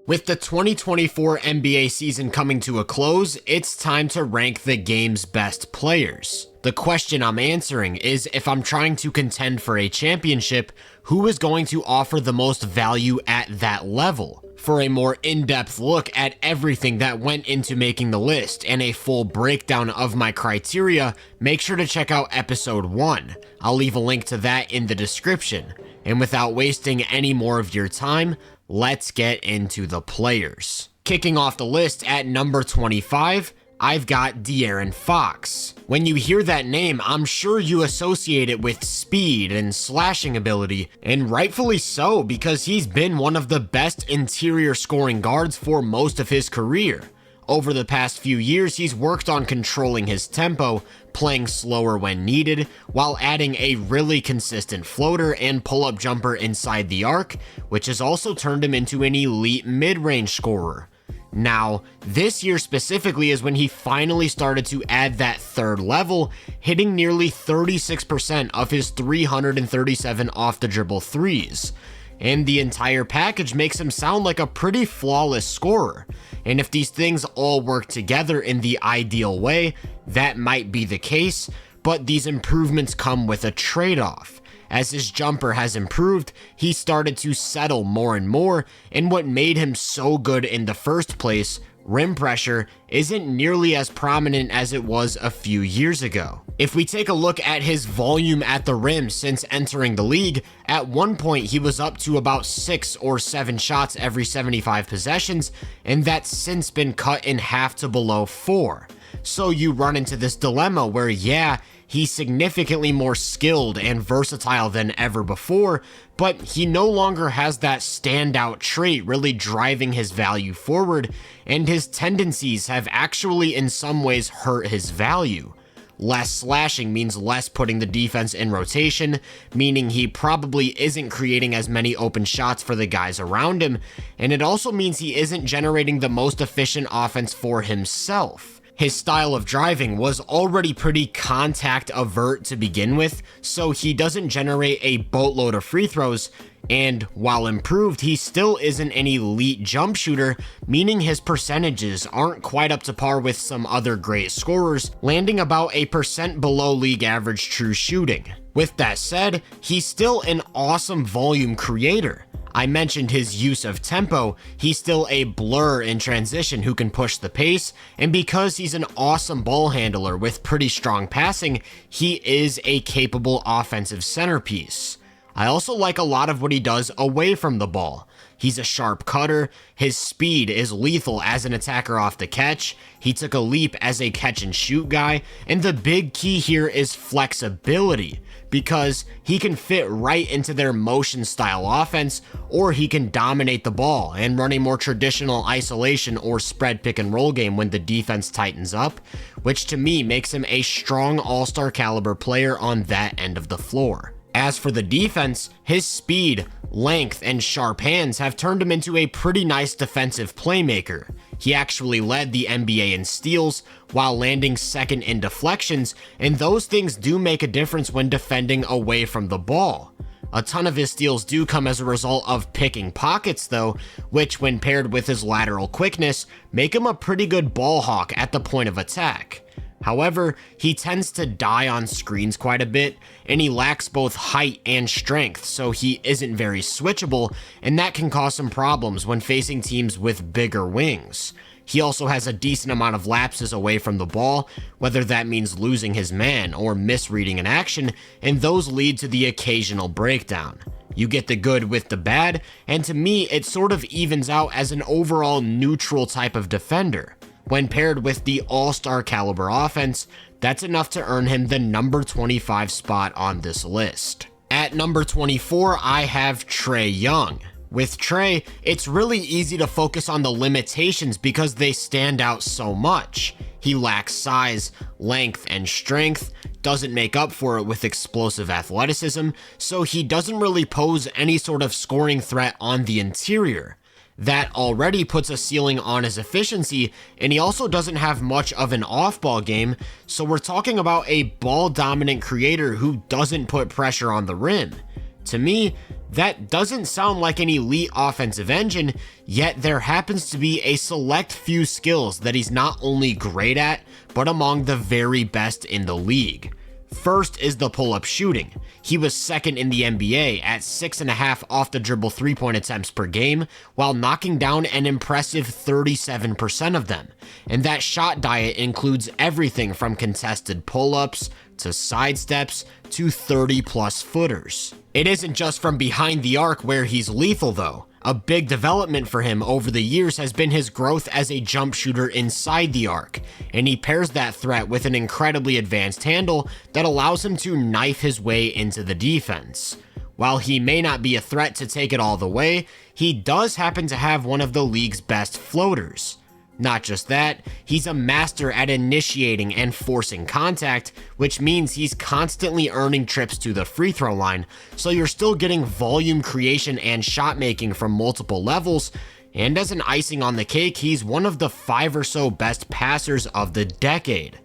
With the 2024 NBA season coming to a close, it's time to rank the game's best players. The question I'm answering is, if I'm trying to contend for a championship, who is going to offer the most value at that level? For a more in-depth look at everything that went into making the list and a full breakdown of my criteria, make sure to check out episode 1. I'll leave a link to that in the description. And without wasting any more of your time, let's get into the players. Kicking off the list at number 25, I've got De'Aaron Fox. When you hear that name, I'm sure you associate it with speed and slashing ability, and rightfully so, because he's been one of the best interior scoring guards for most of his career. Over the past few years, he's worked on controlling his tempo, playing slower when needed, while adding a really consistent floater and pull-up jumper inside the arc, which has also turned him into an elite mid-range scorer. Now, this year specifically is when he finally started to add that third level, hitting nearly 36% of his 337 off-the-dribble threes. And the entire package makes him sound like a pretty flawless scorer. And if these things all work together in the ideal way, that might be the case, but these improvements come with a trade-off. As his jumper has improved, he started to settle more and more, and what made him so good in the first place, rim pressure, isn't nearly as prominent as it was a few years ago. If we take a look at his volume at the rim since entering the league, at one point he was up to about 6 or 7 shots every 75 possessions, and that's since been cut in half to below 4. So you run into this dilemma where, yeah, he's significantly more skilled and versatile than ever before, but he no longer has that standout trait really driving his value forward, and his tendencies have actually in some ways hurt his value. Less slashing means less putting the defense in rotation, meaning he probably isn't creating as many open shots for the guys around him, and it also means he isn't generating the most efficient offense for himself. His style of driving was already pretty contact avert to begin with, so he doesn't generate a boatload of free throws, and while improved, he still isn't an elite jump shooter, meaning his percentages aren't quite up to par with some other great scorers, landing about 1% below league average true shooting. With that said, he's still an awesome volume creator. I mentioned his use of tempo, he's still a blur in transition who can push the pace, and because he's an awesome ball handler with pretty strong passing, he is a capable offensive centerpiece. I also like a lot of what he does away from the ball. He's a sharp cutter, his speed is lethal as an attacker off the catch, he took a leap as a catch and shoot guy, and the big key here is flexibility, because he can fit right into their motion style offense, or he can dominate the ball and run a more traditional isolation or spread pick and roll game when the defense tightens up, which to me makes him a strong all-star caliber player on that end of the floor. As for the defense, his speed, length, and sharp hands have turned him into a pretty nice defensive playmaker. He actually led the NBA in steals while landing second in deflections, and those things do make a difference when defending away from the ball. A ton of his steals do come as a result of picking pockets though, which when paired with his lateral quickness, make him a pretty good ball hawk at the point of attack. However, he tends to die on screens quite a bit, and he lacks both height and strength, so he isn't very switchable, and that can cause some problems when facing teams with bigger wings. He also has a decent amount of lapses away from the ball, whether that means losing his man or misreading an action, and those lead to the occasional breakdown. You get the good with the bad, and to me, it sort of evens out as an overall neutral type of defender. When paired with the all-star caliber offense, that's enough to earn him the number 25 spot on this list. At number 24, I have Trae Young. With Trae, it's really easy to focus on the limitations because they stand out so much. He lacks size, length, and strength, doesn't make up for it with explosive athleticism, so he doesn't really pose any sort of scoring threat on the interior. That already puts a ceiling on his efficiency, and he also doesn't have much of an off-ball game, so we're talking about a ball-dominant creator who doesn't put pressure on the rim. To me, that doesn't sound like an elite offensive engine, yet there happens to be a select few skills that he's not only great at, but among the very best in the league. First is the pull-up shooting. He was second in the NBA at 6.5 off-the-dribble three-point attempts per game, while knocking down an impressive 37% of them. And that shot diet includes everything from contested pull-ups, to sidesteps, to 30-plus footers. It isn't just from behind the arc where he's lethal though. A big development for him over the years has been his growth as a jump shooter inside the arc, and he pairs that threat with an incredibly advanced handle that allows him to knife his way into the defense. While he may not be a threat to take it all the way, he does happen to have one of the league's best floaters. Not just that, he's a master at initiating and forcing contact, which means he's constantly earning trips to the free throw line, so you're still getting volume creation and shot making from multiple levels, and as an icing on the cake, he's one of the 5 or so best passers of the decade.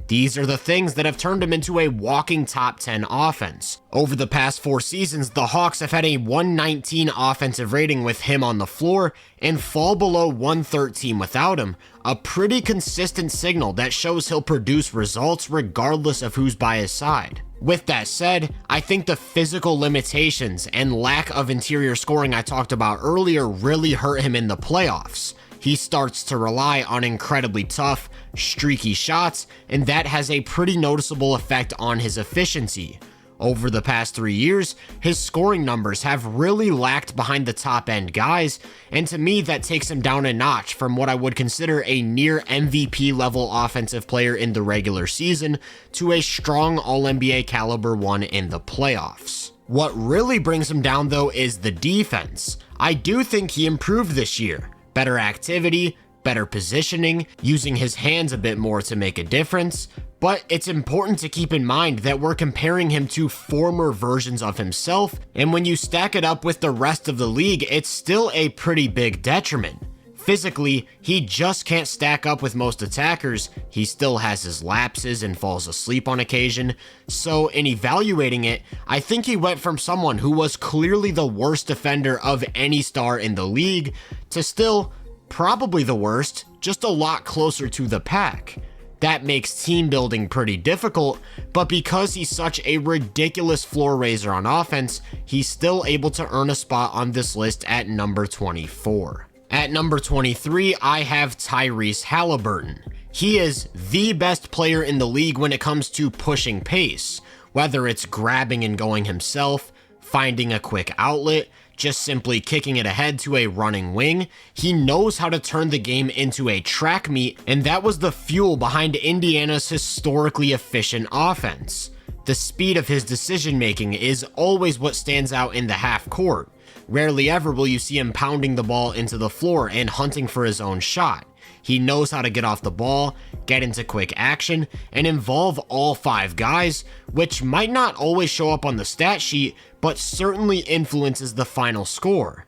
These are the things that have turned him into a walking top 10 offense. Over the past 4 seasons, the Hawks have had a 119 offensive rating with him on the floor and fall below 113 without him, a pretty consistent signal that shows he'll produce results regardless of who's by his side. With that said, I think the physical limitations and lack of interior scoring I talked about earlier really hurt him in the playoffs. He starts to rely on incredibly tough, streaky shots, and that has a pretty noticeable effect on his efficiency. Over the past 3 years, his scoring numbers have really lacked behind the top end guys, and to me that takes him down a notch from what I would consider a near MVP level offensive player in the regular season to a strong All-NBA caliber one in the playoffs. What really brings him down though is the defense. I do think he improved this year. Better activity, better positioning, using his hands a bit more to make a difference, but it's important to keep in mind that we're comparing him to former versions of himself, and when you stack it up with the rest of the league, it's still a pretty big detriment. Physically, he just can't stack up with most attackers, he still has his lapses and falls asleep on occasion, so in evaluating it, I think he went from someone who was clearly the worst defender of any star in the league, to still probably the worst, just a lot closer to the pack. That makes team building pretty difficult, but because he's such a ridiculous floor raiser on offense, he's still able to earn a spot on this list at number 24. At number 23, I have Tyrese Halliburton. He is the best player in the league when it comes to pushing pace, whether it's grabbing and going himself, finding a quick outlet, just simply kicking it ahead to a running wing. He knows how to turn the game into a track meet, and that was the fuel behind Indiana's historically efficient offense. The speed of his decision making is always what stands out in the half court. Rarely ever will you see him pounding the ball into the floor and hunting for his own shot. He knows how to get off the ball, get into quick action, and involve all 5 guys, which might not always show up on the stat sheet, but certainly influences the final score.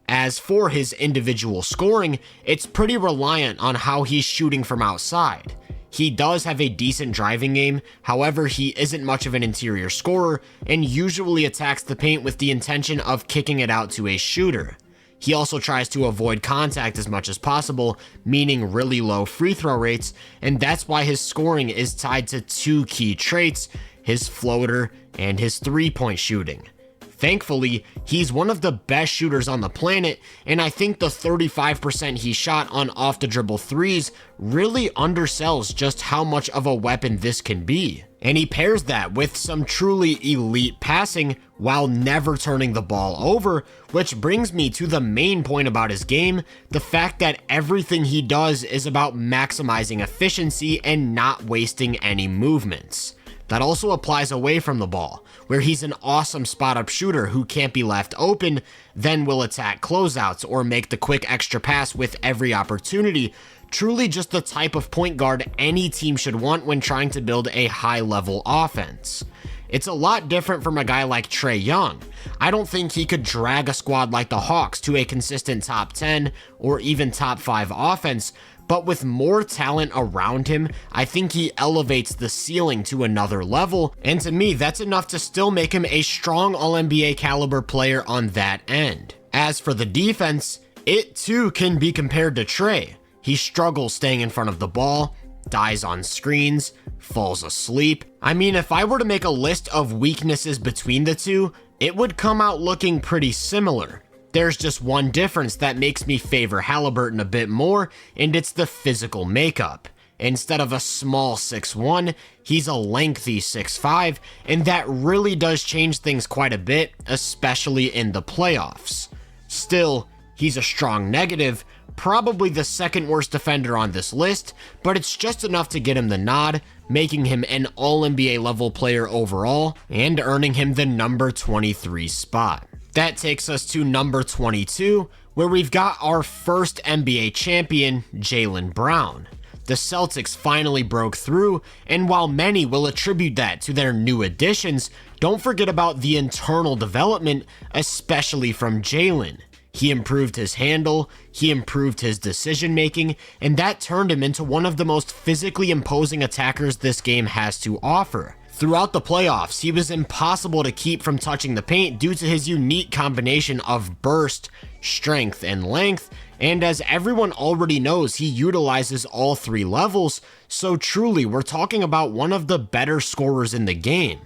As for his individual scoring, it's pretty reliant on how he's shooting from outside. He does have a decent driving game, however he isn't much of an interior scorer and usually attacks the paint with the intention of kicking it out to a shooter. He also tries to avoid contact as much as possible, meaning really low free throw rates, and that's why his scoring is tied to 2 key traits, his floater and his 3-point shooting. Thankfully, he's one of the best shooters on the planet, and I think the 35% he shot on off-the-dribble threes really undersells just how much of a weapon this can be. And he pairs that with some truly elite passing while never turning the ball over, which brings me to the main point about his game, the fact that everything he does is about maximizing efficiency and not wasting any movements. That also applies away from the ball, where he's an awesome spot-up shooter who can't be left open, then will attack closeouts or make the quick extra pass with every opportunity. Truly just the type of point guard any team should want when trying to build a high-level offense. It's a lot different from a guy like Trae Young. I don't think he could drag a squad like the Hawks to a consistent top 10 or even top 5 offense, but with more talent around him, I think he elevates the ceiling to another level, and to me, that's enough to still make him a strong All-NBA caliber player on that end. As for the defense, it too can be compared to Trae. He struggles staying in front of the ball, dies on screens, falls asleep. I mean, if I were to make a list of weaknesses between the two, it would come out looking pretty similar. There's just one difference that makes me favor Halliburton a bit more, and it's the physical makeup. Instead of a small 6'1", he's a lengthy 6'5", and that really does change things quite a bit, especially in the playoffs. Still, he's a strong negative, probably the second worst defender on this list, but it's just enough to get him the nod, making him an All-NBA level player overall, and earning him the number 23 spot. That takes us to number 22, where we've got our first NBA champion, Jaylen Brown. The Celtics finally broke through, and while many will attribute that to their new additions, don't forget about the internal development, especially from Jaylen. He improved his handle, he improved his decision making, and that turned him into one of the most physically imposing attackers this game has to offer. Throughout the playoffs, he was impossible to keep from touching the paint due to his unique combination of burst, strength, and length, and as everyone already knows, he utilizes all three levels, so truly we're talking about one of the better scorers in the game.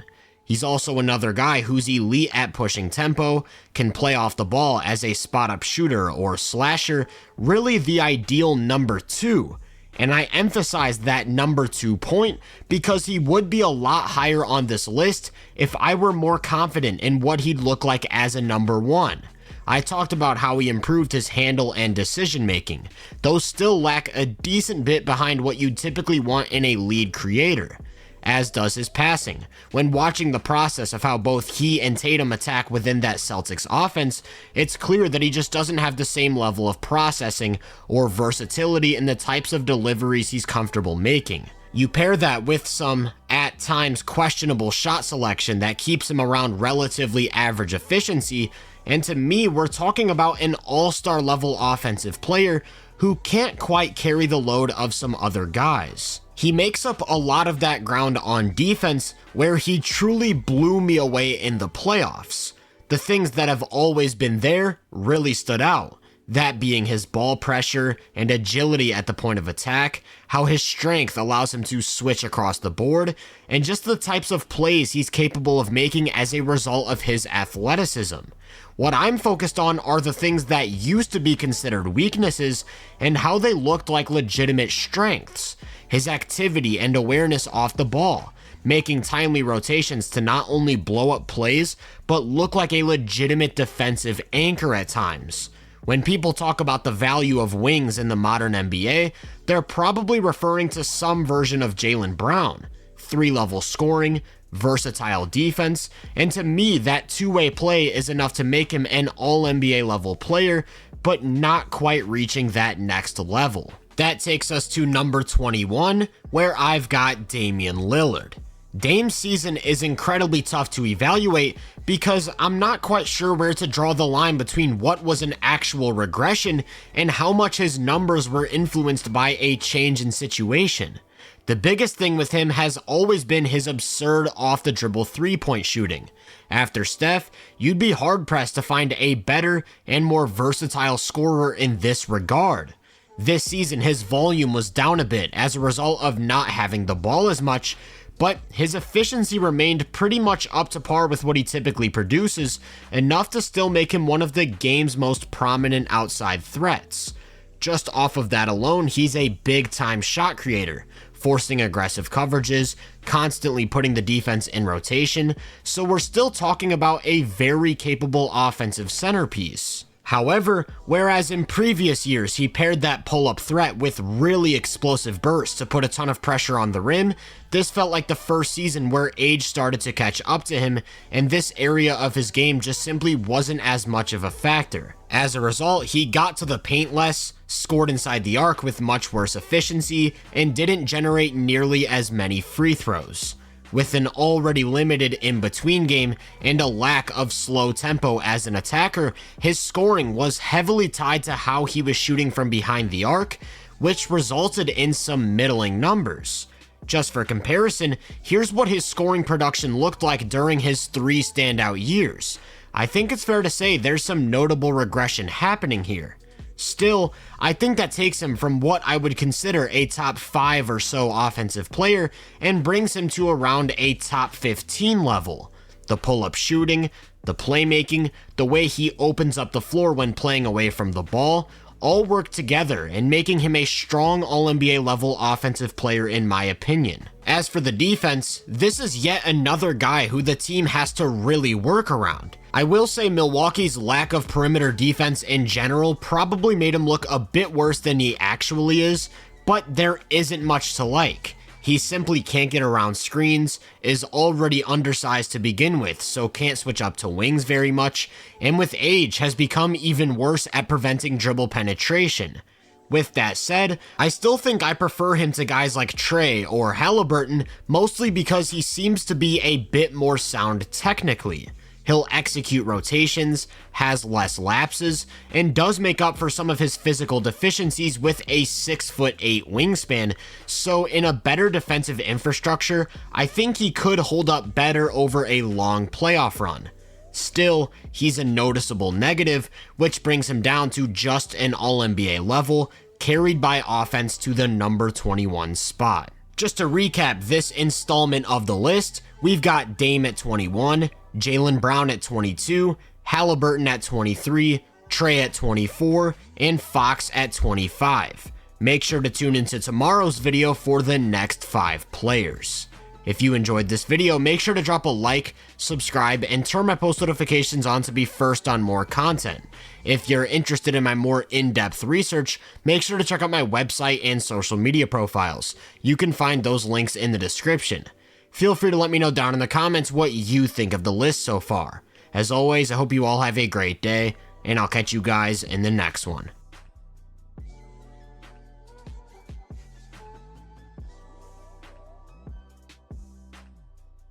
He's also another guy who's elite at pushing tempo, can play off the ball as a spot-up shooter or slasher, really the ideal number 2. And I emphasize that number 2 point because he would be a lot higher on this list if I were more confident in what he'd look like as a number 1. I talked about how he improved his handle and decision making. Those still lack a decent bit behind what you'd typically want in a lead creator, as does his passing. When watching the process of how both he and Tatum attack within that Celtics offense, it's clear that he just doesn't have the same level of processing or versatility in the types of deliveries he's comfortable making. You pair that with some, at times, questionable shot selection that keeps him around relatively average efficiency, and to me, we're talking about an all-star level offensive player who can't quite carry the load of some other guys. He makes up a lot of that ground on defense, where he truly blew me away in the playoffs. The things that have always been there really stood out, that being his ball pressure and agility at the point of attack, how his strength allows him to switch across the board, and just the types of plays he's capable of making as a result of his athleticism. What I'm focused on are the things that used to be considered weaknesses and how they looked like legitimate strengths. His activity and awareness off the ball, making timely rotations to not only blow up plays, but look like a legitimate defensive anchor at times. When people talk about the value of wings in the modern NBA, they're probably referring to some version of Jaylen Brown. 3-level scoring, versatile defense, and to me, that two-way play is enough to make him an All-NBA level player, but not quite reaching that next level. That takes us to number 21, where I've got Damian Lillard. Dame's season is incredibly tough to evaluate because I'm not quite sure where to draw the line between what was an actual regression and how much his numbers were influenced by a change in situation. The biggest thing with him has always been his absurd off-the-dribble three-point shooting. After Steph, you'd be hard-pressed to find a better and more versatile scorer in this regard. This season, his volume was down a bit as a result of not having the ball as much, but his efficiency remained pretty much up to par with what he typically produces, enough to still make him one of the game's most prominent outside threats. Just off of that alone, he's a big-time shot creator, forcing aggressive coverages, constantly putting the defense in rotation, so we're still talking about a very capable offensive centerpiece. However, whereas in previous years he paired that pull-up threat with really explosive bursts to put a ton of pressure on the rim, this felt like the first season where age started to catch up to him, and this area of his game just simply wasn't as much of a factor. As a result, he got to the paint less, scored inside the arc with much worse efficiency, and didn't generate nearly as many free throws. With an already limited in-between game and a lack of slow tempo as an attacker, his scoring was heavily tied to how he was shooting from behind the arc, which resulted in some middling numbers. Just for comparison, here's what his scoring production looked like during his 3 standout years. I think it's fair to say there's some notable regression happening here. Still, I think that takes him from what I would consider a top 5 or so offensive player and brings him to around a top 15 level. The pull-up shooting, the playmaking, the way he opens up the floor when playing away from the ball, all work together in making him a strong All-NBA level offensive player in my opinion. As for the defense, this is yet another guy who the team has to really work around. I will say Milwaukee's lack of perimeter defense in general probably made him look a bit worse than he actually is, but there isn't much to like. He simply can't get around screens, is already undersized to begin with, so can't switch up to wings very much, and with age has become even worse at preventing dribble penetration. With that said, I still think I prefer him to guys like Trey or Halliburton, mostly because he seems to be a bit more sound technically. He'll execute rotations, has less lapses, and does make up for some of his physical deficiencies with a 6'8" wingspan, so in a better defensive infrastructure, I think he could hold up better over a long playoff run. Still, he's a noticeable negative, which brings him down to just an All-NBA level, carried by offense to the number 21 spot. Just to recap this installment of the list, we've got Dame at 21, Jaylen Brown at 22, Halliburton at 23, Trey at 24, and Fox at 25. Make sure to tune into tomorrow's video for the next 5 players. If you enjoyed this video, make sure to drop a like, subscribe, and turn my post notifications on to be first on more content. If you're interested in my more in-depth research, make sure to check out my website and social media profiles. You can find those links in the description. Feel free to let me know down in the comments what you think of the list so far. As always, I hope you all have a great day, and I'll catch you guys in the next one.